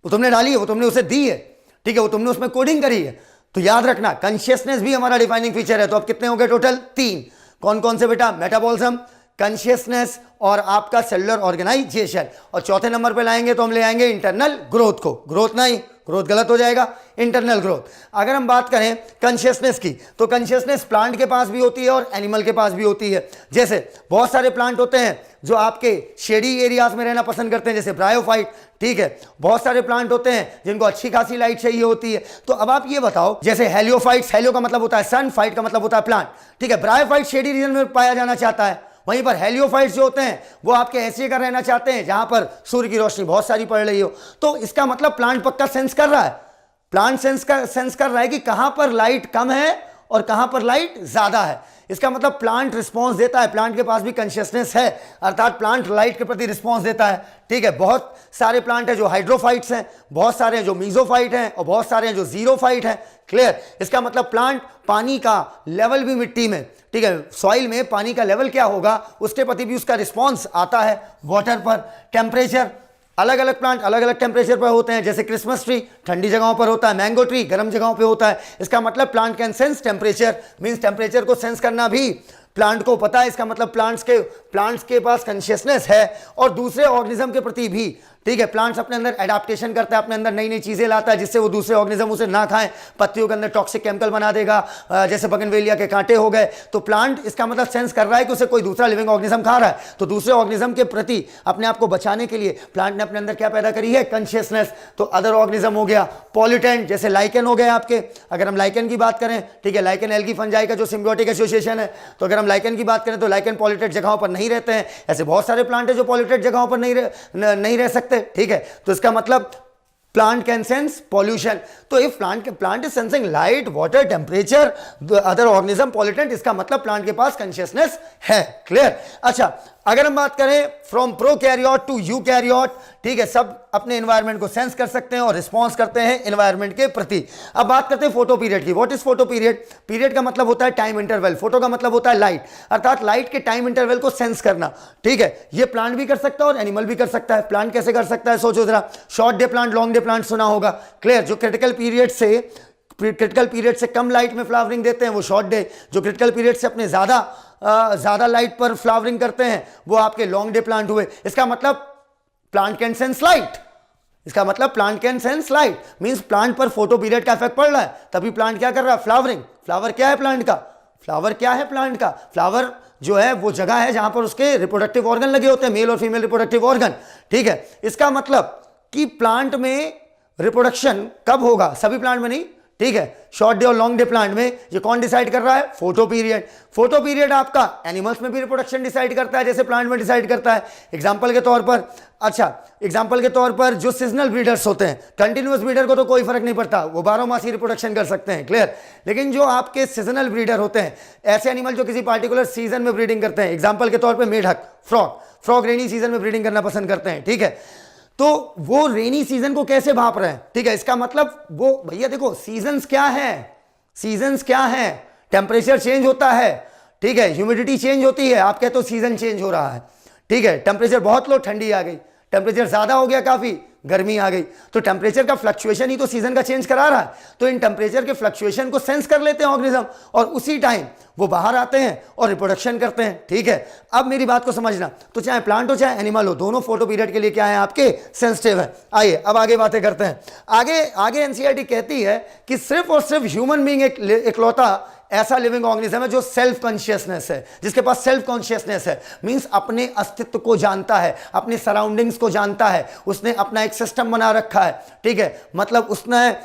वो तुमने उसे दी है, ठीक है, वो तुमने उसमें कोडिंग करी है। तो याद रखना कॉन्शियसनेस भी हमारा डिफाइनिंग फीचर है। तो अब कितने हो गए टोटल? 3। कौन कौन से बेटा? मेटाबॉलिज्म, कॉन्शियसनेस और आपका सेलुलर ऑर्गेनाइजेशन। और चौथे नंबर पे लाएंगे तो हम ले आएंगे इंटरनल ग्रोथ को। ग्रोथ नहीं, ग्रोथ गलत हो जाएगा, इंटरनल ग्रोथ। अगर हम बात करें कॉन्शियसनेस की तो कॉन्शियसनेस प्लांट के पास भी होती है और एनिमल के पास भी होती है। जैसे बहुत सारे प्लांट होते हैं जो आपके शेडी एरियाज में रहना पसंद करते हैं, जैसे ब्रायोफाइट, ठीक है। बहुत सारे प्लांट होते हैं जिनको अच्छी खासी लाइट चाहिए होती है। तो अब आप ये बताओ, जैसे हेलियोफाइट्स, हेलियो का मतलब होता है सन, फाइट का मतलब होता है प्लांट, ठीक है। ब्रायोफाइट शेडी रीजन में पाया जाना चाहता है, वहीं पर हेलियोफाइट्स जो होते हैं वो आपके ऐसे जगह रहना चाहते हैं जहां पर सूर्य की रोशनी बहुत सारी पड़ रही हो। तो इसका मतलब प्लांट पक्का सेंस कर रहा है, प्लांट सेंस कर रहा है कि कहां पर लाइट कम है और कहां पर लाइट ज्यादा है। इसका मतलब प्लांट रिस्पांस देता है, प्लांट के पास भी कॉन्शियसनेस है, अर्थात प्लांट लाइट के प्रति रिस्पांस देता है, ठीक है। बहुत सारे प्लांट हैं जो हाइड्रोफाइट्स हैं, बहुत सारे हैं जो मीजोफाइट हैं और बहुत सारे हैं जो जीरोफाइट हैं। क्लियर? इसका मतलब प्लांट पानी का लेवल भी मिट्टी में, ठीक है, सॉइल में पानी का लेवल क्या होगा उसके प्रति भी उसका रिस्पांस आता है। वाटर पर टेम्परेचर, अलग अलग प्लांट अलग अलग टेम्परेचर पर होते हैं, जैसे क्रिसमस ट्री ठंडी जगहों पर होता है, मैंगो ट्री गर्म जगहों पे होता है। इसका मतलब plant can sense temperature, means temperature को सेंस करना भी प्लांट को पता है। इसका मतलब प्लांट्स के पास कॉन्शियसनेस है और दूसरे ऑर्गेनिज्म के प्रति भी, ठीक है। प्लांट्स अपने अंदर एडाप्टेशन करता है, अपने अंदर नई नई चीजें लाता है जिससे वो दूसरे ऑर्गेनिज्म उसे ना खाएं। पत्तियों के अंदर टॉक्सिक केमिकल बना देगा, जैसे बगनवेलिया के कांटे हो गए। तो प्लांट इसका मतलब सेंस कर रहा है कि उसे कोई दूसरा लिविंग ऑर्गेनिज्म खा रहा है, तो दूसरे ऑर्गेनिज्म के प्रति अपने आप को बचाने के लिए प्लांट ने अपने अंदर क्या पैदा करी है? कॉन्शियसनेस। तो अदर ऑर्गेनिज्म हो गया, पॉल्यूटेंट जैसे लाइकेन हो गए आपके। अगर हम लाइकेन की बात करें, ठीक है, लाइकेन एल्गी फंजाई का जो सिम्बियोटिक एसोसिएशन है, तो अगर हम लाइकेन की बात करें तो लाइकेन पॉल्यूटेड जगहों पर नहीं रहते हैं। ऐसे बहुत सारे प्लांट है जो पॉल्यूटेड जगहों पर नहीं रह सकते, ठीक है। तो इसका मतलब प्लांट कैन सेंस पॉल्यूशन। तो if plant is sensing light, water, temperature, other organism, pollutant, इसका मतलब प्लांट के पास कॉन्शियसनेस है। क्लियर? अच्छा, अगर हम बात करें फ्रॉम प्रोकैरियोट टू यूकैरियोट, ठीक है, सब अपने एनवायरनमेंट को सेंस कर सकते हैं और रिस्पॉन्स करते हैं एनवायरनमेंट के प्रति। अब बात करते हैं फोटो पीरियड की। What is photo period? Period का मतलब होता है टाइम इंटरवल, फोटो का मतलब होता है लाइट, अर्थात लाइट के टाइम इंटरवल को सेंस करना, ठीक है। ये प्लांट भी कर सकता है और एनिमल भी कर सकता है। प्लांट कैसे कर सकता है? सोचो जरा, short day plant, long day plant सुना होगा। क्लियर? जो क्रिटिकल पीरियड से कम लाइट में फ्लावरिंग देते हैं वो शॉर्ट डे, जो क्रिटिकल पीरियड से अपने ज्यादा लाइट पर फ्लावरिंग करते हैं वो आपके लॉन्ग डे प्लांट हुए। इसका मतलब प्लांट कैन सेंस लाइट, इसका मतलब plant can sense light means plant पर फोटो पीरियड का इफेक्ट पड़ रहा है, तभी प्लांट क्या कर रहा है? फ्लावरिंग। फ्लावर क्या है प्लांट का? फ्लावर जो है वो जगह है जहां पर उसके रिप्रोडक्टिव ऑर्गन लगे होते हैं, मेल और फीमेल रिप्रोडक्टिव ऑर्गन, ठीक है। इसका मतलब कि प्लांट में रिप्रोडक्शन कब होगा? सभी प्लांट में नहीं, ठीक है। शॉर्ट डे और लॉन्ग डे प्लांट में ये कौन डिसाइड कर रहा है? Photo period. फोटो पीरियड आपका एनिमल्स में भी रिप्रोडक्शन डिसाइड करता है जैसे प्लांट में डिसाइड करता है। एग्जांपल के तौर पर जो सीजनल ब्रीडर्स होते हैं, कंटिन्यूअस ब्रीडर को तो कोई फर्क नहीं पड़ता, वो 12 मास ही रिप्रोडक्शन कर सकते हैं। क्लियर? लेकिन जो आपके सीजनल ब्रीडर होते हैं, ऐसे एनिमल जो किसी पार्टिकुलर सीजन में ब्रीडिंग करते हैं, एग्जाम्पल के तौर पर मेढक, फ्रॉग रेनी सीजन में ब्रीडिंग करना पसंद करते हैं, ठीक है। तो वो रेनी सीजन को कैसे भाप रहे हैं? ठीक है, इसका मतलब वो भैया देखो सीजन्स क्या है, टेम्परेचर चेंज होता है, ठीक है, ह्यूमिडिटी चेंज होती है, आप कहते हो सीजन चेंज हो रहा है, ठीक है। टेम्परेचर बहुत लो, ठंडी आ गई, टेम्परेचर ज्यादा हो गया, काफी गर्मी आ गई, तो टेम्परेचर का फ्लक्चुएशन ही तो सीजन का चेंज करा रहा है। तो इन टेम्परेचर के फ्लक्चुएशन को सेंस कर लेते हैं ऑर्गेनिज्म और उसी टाइम वो बाहर आते हैं और रिप्रोडक्शन करते हैं। ठीक है, अब मेरी बात को समझना, तो चाहे प्लांट हो चाहे एनिमल हो, दोनों फोटो पीरियड के लिए क्या है आपके, सेंसिटिव है। आइए अब आगे बातें करते हैं। आगे एनसीईआरटी कहती है कि सिर्फ और सिर्फ ह्यूमन बीइंग एक इकलौता ऐसा लिविंग ऑर्गेनिज्म है जो सेल्फ कॉन्शियसनेस है, जिसके पास सेल्फ कॉन्शियसनेस है, मींस अपने अस्तित्व को जानता है, अपने सराउंडिंग्स को जानता है, उसने अपना एक सिस्टम बना रखा है। ठीक है, मतलब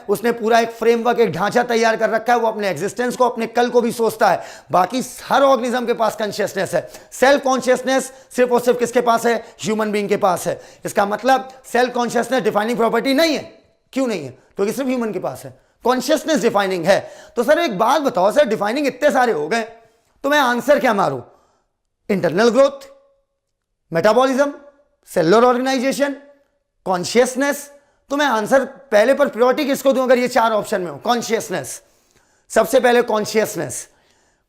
उसने पूरा एक फ्रेमवर्क, एक ढांचा तैयार कर रखा है, वो अपने एग्जिस्टेंस को, अपने कल को भी सोचता है। बाकी हर ऑर्गेनिज्म के पास कॉन्शियसनेस है। सेल्फ कॉन्शियसनेस सिर्फ और सिर्फ किसके पास है, ह्यूमन बीइंग के पास है। इसका मतलब सेल्फ कॉन्शियसनेस डिफाइनिंग प्रॉपर्टी नहीं है। क्यों नहीं है? क्योंकि सिर्फ ह्यूमन के पास है। कॉन्शियसनेस डिफाइनिंग है। तो सर एक बात बताओ सर, डिफाइनिंग इतने सारे हो गए तो मैं आंसर क्या मारूं? Internal growth, metabolism, cellular organisation, consciousness. तो मैं आंसर पहले पर प्रायोरिटी किसको दूं अगर ये चार ऑप्शन में हो? कॉन्शियसनेस। सबसे पहले कॉन्शियसनेस,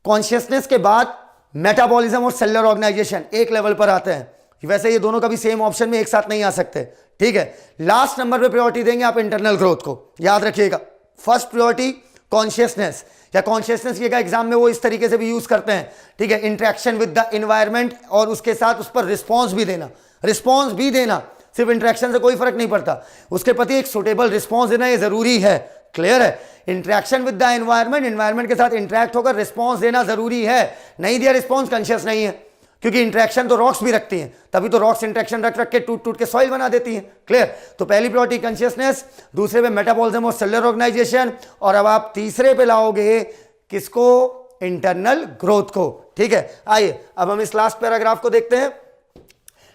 कॉन्शियसनेस के बाद मेटाबॉलिज्म और सेलुलर ऑर्गेनाइजेशन एक लेवल पर आते हैं। वैसे ये दोनों कभी सेम ऑप्शन में एक साथ नहीं आ सकते। ठीक है, लास्ट नंबर पे प्रायोरिटी देंगे आप इंटरनल ग्रोथ को, याद रखिएगा। फर्स्ट प्रायोरिटी कॉन्शियसनेस, या कॉन्शियसनेस का एग्जाम में वो इस तरीके से भी यूज करते हैं। ठीक है, इंटरेक्शन विद द एनवायरमेंट और उसके साथ उस पर रिस्पॉन्स भी देना। सिर्फ इंटरेक्शन से कोई फर्क नहीं पड़ता, उसके प्रति एक सुटेबल रिस्पॉन्स देना ये जरूरी है। क्लियर है? इंटरेक्शन विद द एनवायरमेंट के साथ इंटरेक्ट होकर रिस्पॉन्स देना जरूरी है। नहीं दिया रिस्पॉन्स, कॉन्शियस नहीं है। क्योंकि इंटरेक्शन तो रॉक्स भी रखती हैं, तभी तो रॉक्स इंटरेक्शन रख के टूट के सॉइल बना देती हैं। क्लियर? तो पहली प्रायोरिटी कॉन्शियसनेस, दूसरे पे मेटाबॉलिज्म और सेलुलर ऑर्गेनाइजेशन, और अब आप तीसरे पे लाओगे किसको? इंटरनल ग्रोथ को। ठीक है, आइए अब हम इस लास्ट पैराग्राफ को देखते हैं।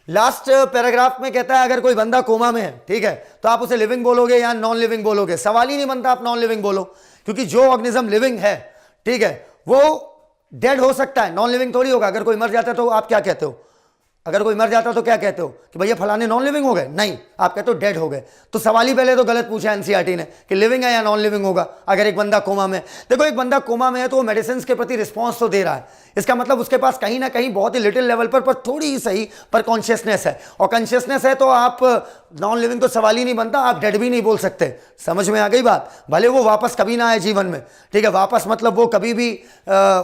लास्ट पैराग्राफ में कहता है अगर कोई बंदा कोमा में है, ठीक है, तो आप उसे लिविंग बोलोगे या नॉन लिविंग बोलोगे? सवाल ही नहीं बनता आप नॉन लिविंग बोलो, क्योंकि जो ऑर्गेनिज्म लिविंग है, ठीक है, वो डेड हो सकता है, नॉन लिविंग थोड़ी होगा। अगर कोई मर जाता है तो आप क्या कहते हो? अगर कोई मर जाता तो क्या कहते हो कि भैया फलाने नॉन लिविंग हो गए? नहीं, आप कहते हो डेड हो गए। तो सवाल ही पहले तो गलत पूछा एनसीईआरटी ने कि लिविंग है या नॉन लिविंग होगा अगर एक बंदा कोमा में। देखो एक बंदा कोमा में है तो वो मेडिसिन के प्रति रिस्पॉन्स तो दे रहा है, इसका मतलब उसके पास कहीं ना कहीं बहुत ही लिटिल लेवल पर थोड़ी ही सही पर कॉन्शियसनेस है। और कॉन्शियसनेस है तो आप नॉन लिविंग तो सवाल ही नहीं बनता, आप डेड भी नहीं बोल सकते। समझ में आ गई बात? भले वो वापस कभी ना आए जीवन में, ठीक है, वापस मतलब वो कभी भी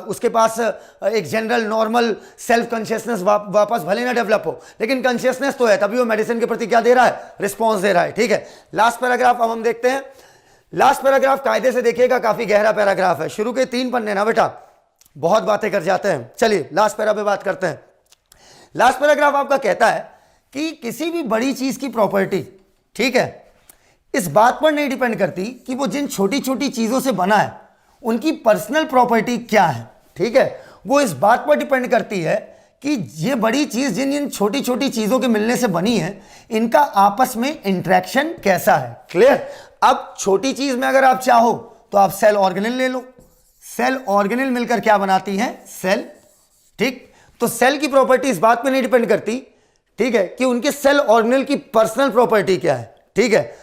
उसके पास एक जनरल नॉर्मल सेल्फ कॉन्शियसनेस वापस भले ना डेवलप हो, लेकिन कॉन्शियसनेस तो है, तभी वो मेडिसिन के प्रति क्या दे रहा है? रिस्पॉन्स दे रहा है। ठीक है, लास्ट पैराग्राफ अब हम देखते हैं। लास्ट पैराग्राफ कायदे से देखिएगा, काफी गहरा पैराग्राफ है। शुरू के 3 पन्ने ना बेटा बहुत बातें कर जाते हैं। चलिए लास्ट पैरा पे बात करते हैं। लास्ट पैराग्राफ आपका कहता है कि किसी भी बड़ी चीज की प्रॉपर्टी, ठीक है, इस बात पर नहीं डिपेंड करती कि वो जिन छोटी छोटी चीजों से बना है उनकी पर्सनल प्रॉपर्टी क्या है। ठीक है, वो इस बात पर डिपेंड करती है कि ये बड़ी चीज जिन जिन छोटी छोटी चीजों के मिलने से बनी है, इनका आपस में इंटरेक्शन कैसा है। क्लियर? अब छोटी चीज में अगर आप चाहो तो आप सेल ऑर्गेनेल ले लो। सेल ऑर्गेनेल मिलकर क्या बनाती हैं? सेल। ठीक, तो सेल की प्रॉपर्टी इस बात पे नहीं डिपेंड करती, ठीक है, कि उनके सेल ऑर्गेनेल की पर्सनल प्रॉपर्टी क्या है। ठीक है,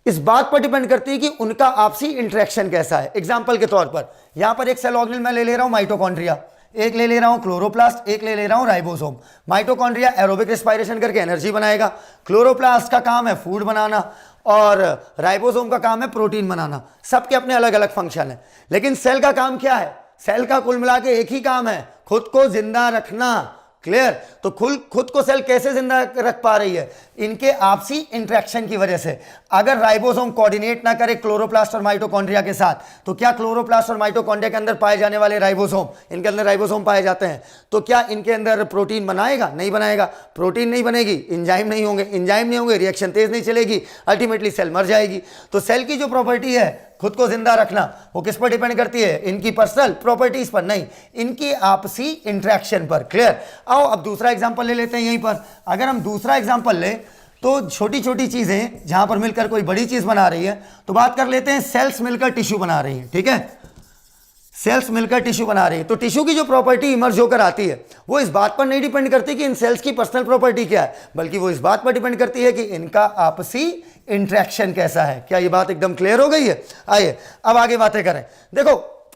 इस बात पर डिपेंड करती है कि उनका आपसी इंटरेक्शन कैसा है। एग्जांपल के तौर पर यहां पर एक सेल ऑर्गेनेल मैं ले रहा हूं माइटोकॉन्ड्रिया, एक ले रहा हूं क्लोरोप्लास्ट, एक ले रहा हूं राइबोसोम। माइटोकॉन्ड्रिया एरोबिक रेस्पिरेशन करके एनर्जी बनाएगा, क्लोरोप्लास्ट का काम है फूड बनाना, और राइबोसोम का काम है प्रोटीन बनाना। सबके अपने अलग अलग फंक्शन है, लेकिन सेल का काम क्या है? सेल का कुल मिला के एक ही काम है, खुद को जिंदा रखना। क्लियर? तो खुद को सेल कैसे जिंदा रख पा रही है? इनके आपसी इंटरेक्शन की वजह से। अगर राइबोसोम कोऑर्डिनेट ना करे क्लोरोप्लास्ट और माइटोकॉन्ड्रिया के साथ, तो क्या क्लोरोप्लास्ट और माइटोकॉन्ड्रिया के अंदर पाए जाने वाले राइबोसोम, इनके अंदर राइबोसोम पाए जाते हैं, तो क्या इनके अंदर प्रोटीन बनाएगा? नहीं बनाएगा। प्रोटीन नहीं बनेगी, एंजाइम नहीं होंगे, रिएक्शन तेज नहीं चलेगी, अल्टीमेटली सेल मर जाएगी। तो सेल की जो प्रॉपर्टी है खुद को जिंदा रखना, वो किस पर डिपेंड करती है? इनकी पर्सनल प्रॉपर्टीज पर नहीं, इनकी आपसी इंटरेक्शन पर। क्लियर? आओ अब दूसरा एग्जांपल ले लेते हैं यहीं पर। अगर हम दूसरा एग्जांपल ले तो छोटी छोटी चीजें जहां पर मिलकर कोई बड़ी चीज बना रही है, तो बात कर लेते हैं सेल्स मिलकर टिश्यू बना रही है। ठीक है, सेल्स मिलकर टिश्यू बना रही है, तो टिश्यू की जो प्रॉपर्टी इमर्ज होकर आती है वो इस बात पर नहीं डिपेंड करती कि इन सेल्स की पर्सनल प्रॉपर्टी क्या है, बल्कि वो इस बात पर डिपेंड करती है कि इनका आपसी इंटरेक्शन कैसा है। क्या ये बात एकदम क्लियर हो गई है? आइए अब आगे बातें करें। देखो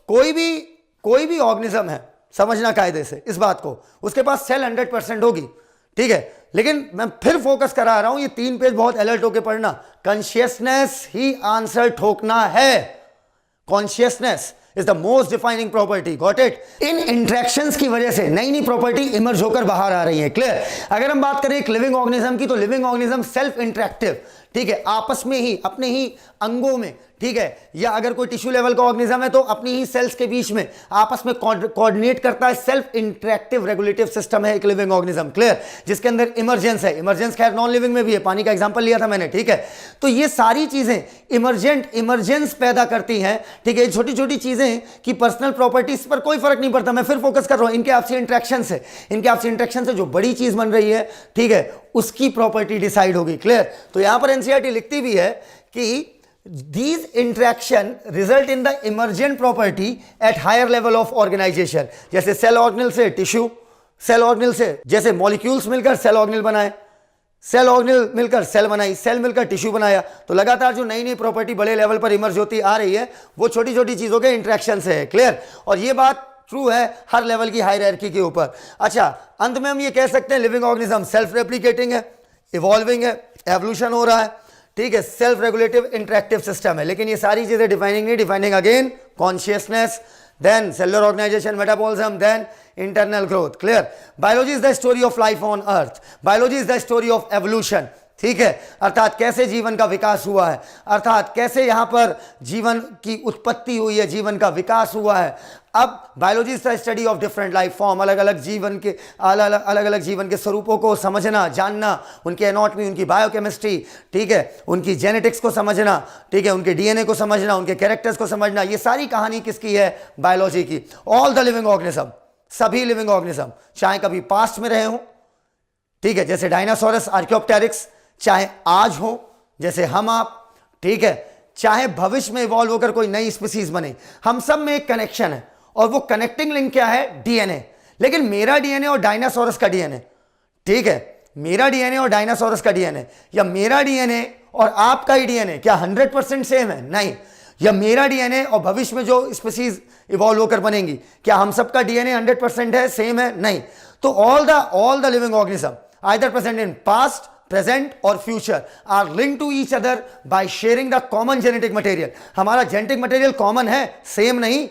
कोई भी ऑर्गेनिज्म है, समझना कायदे से इस बात को, उसके पास सेल 100% होगी, ठीक है, लेकिन मैं फिर फोकस करा रहा हूं, ये 3 पेज बहुत अलर्ट होकर पढ़ना। कॉन्शियसनेस ही आंसर ठोकना है। Consciousness is the most defining property, got it. In interactions की वजह से नई नई प्रॉपर्टी इमर्ज होकर बाहर आ रही है, क्लियर। अगर हम बात करें एक लिविंग ऑर्गेनिज्म की, तो लिविंग ऑर्गेनिज्म सेल्फ इंटरेक्टिव, ठीक है, आपस में ही अपने ही अंगों में, ठीक है, या अगर कोई टिश्यू लेवल का ऑर्गेनिज्म है तो अपनी ही सेल्स के बीच में आपस में कोऑर्डिनेट करता है। सेल्फ इंटरेक्टिव रेगुलेटिव सिस्टम है एक लिविंग ऑर्गेनिज्म, क्लियर, जिसके अंदर इमर्जेंस है। इमर्जेंस खैर नॉन लिविंग में भी है, पानी का एग्जांपल लिया था मैंने, ठीक है। तो ये सारी चीजें इमरजेंस पैदा करती हैं, ठीक है। छोटी छोटी चीजें की पर्सनल प्रॉपर्टीज पर कोई फर्क नहीं पड़ता, मैं फिर फोकस कर रहा हूं इनके आपसी इंटरेक्शन से। इनके आपसी इंटरेक्शन से जो बड़ी चीज बन रही है, ठीक है, उसकी प्रॉपर्टी डिसाइड होगी, क्लियर। तो यहां पर एनसीईआरटी लिखती भी है कि these interaction result in the emergent property at higher level of organization। जैसे सेल ऑर्गेनल से टिश्यू, सेल ऑर्गेनल से जैसे मॉलिक्यूल्स मिलकर सेल ऑर्गेनल बनाए, सेल ऑर्गेनल मिलकर सेल बनाई, सेल मिलकर टिश्यू बनाया। तो लगातार जो नई नई प्रॉपर्टी बड़े लेवल पर इमर्ज होती आ रही है, वो छोटी छोटी चीजों के इंटरेक्शन से है, क्लियर। और ये बात ट्रू है हर लेवल की हायरार्की के ऊपर। अच्छा, अंत में हम ये कह सकते हैं लिविंग ऑर्गेनिज्म सेल्फ रेप्लिकेटिंग है, इवॉल्विंग है, एवोल्यूशन हो रहा है, ठीक है, सेल्फ रेगुलेटिव इंटरेक्टिव सिस्टम है। लेकिन ये सारी चीजें डिफाइनिंग नहीं, defining again consciousness, then cellular organisation, metabolism, then internal growth, clear. Biology is the story of life on earth, biology is the story of evolution, ठीक है। अर्थात कैसे जीवन का विकास हुआ है, अर्थात कैसे यहां पर जीवन की उत्पत्ति हुई है, जीवन का विकास हुआ है। अब biology is the study of different life form, अलग अलग जीवन के अलग अलग जीवन के स्वरूपों को समझना, जानना, उनकी एनाटॉमी, उनकी बायोकेमिस्ट्री, ठीक है, उनकी जेनेटिक्स को समझना, ठीक है, उनके डीएनए को समझना, उनके कैरेक्टर्स को समझना। ये सारी कहानी किसकी है? बायोलॉजी की। ऑल द लिविंग ऑर्गेनिज्म, सभी लिविंग ऑर्गेनिज्म, चाहे कभी पास्ट में रहे हो, ठीक है, जैसे डायनासोरस, आर्कियोप्टेरिक्स, चाहे आज हो जैसे हम आप, ठीक है, चाहे भविष्य में इवॉल्व होकर कोई नई स्पीसीज बने, हम सब में एक कनेक्शन है। और वो कनेक्टिंग लिंक क्या है? डीएनए। लेकिन मेरा डीएनए और डायनासोरस का डीएनए, ठीक है, मेरा डीएनए और डायनासोरस का डीएनए, या मेरा डीएनए और आपका ही डीएनए क्या 100% सेम है? नहीं। या मेरा डीएनए और भविष्य में जो स्पीसीज इवॉल्व होकर बनेंगी, क्या हम सबका डीएनए 100% है, सेम है? नहीं। तो all the living organism either present in past, present और future are link to each other by sharing the common genetic material. हमारा जेनेटिक मटेरियल कॉमन है, सेम नहीं,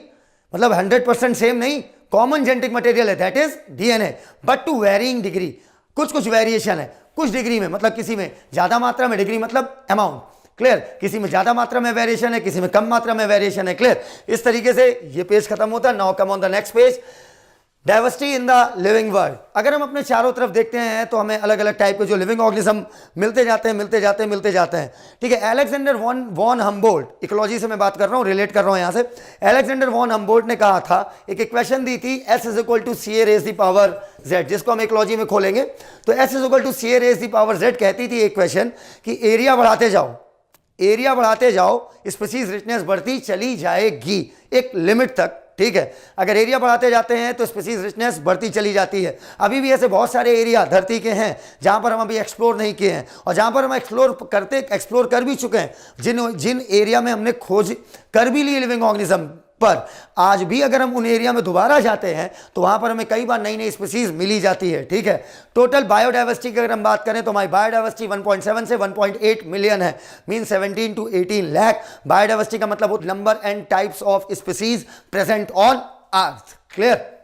मतलब 100% सेम नहीं, कॉमन जेनेटिक मटेरियल है, that is DNA, but to varying degree. कुछ variation है, कुछ डिग्री में, मतलब किसी में ज्यादा मात्रा में, डिग्री मतलब अमाउंट, क्लियर, किसी में ज्यादा मात्रा में वेरिएशन है, किसी में कम मात्रा में वेरिएशन है, क्लियर। इस तरीके से ये पेज खत्म होता है। Now come on the next page, diversity in the living world. अगर हम अपने चारों तरफ देखते हैं तो हमें अलग अलग टाइप के जो लिविंग ऑर्गेनिज्म मिलते जाते हैं, ठीक है। अलेक्जेंडर वॉन हम्बोल्ट, इकोलॉजी से मैं बात कर रहा हूं, रिलेट कर रहा हूं यहां से। अलेक्जेंडर वॉन हम्बोल्ट ने कहा था, एक इक्वेशन दी थी, S = CA raised the power Z, जिसको हम इकोलॉजी में खोलेंगे तो S = CA raised the power Z कहती थी इक्वेशन कि एरिया बढ़ाते जाओ, स्पीसीज रिचनेस बढ़ती चली जाएगी एक लिमिट तक, ठीक है। अगर एरिया बढ़ाते जाते हैं तो स्पीसीज रिचनेस बढ़ती चली जाती है। अभी भी ऐसे बहुत सारे एरिया धरती के हैं जहां पर हम अभी एक्सप्लोर नहीं किए हैं, और जहां पर हम एक्सप्लोर कर भी चुके हैं, जिन एरिया में हमने खोज कर भी ली लिविंग ऑर्गेनिज्म पर, आज भी अगर हम उन एरिया में दोबारा जाते हैं तो वहां पर हमें कई बार नई नई स्पीसीज मिली जाती है, ठीक है। टोटल बायोडाइवर्सिटी की अगर हम बात करें तो हमारी बायोडाइवर्सिटी 1.7 से 1.8 मिलियन है, मीन 17 to 18 लाख। बायोडाइवर्सिटी का मतलब number and types of species present on earth, clear.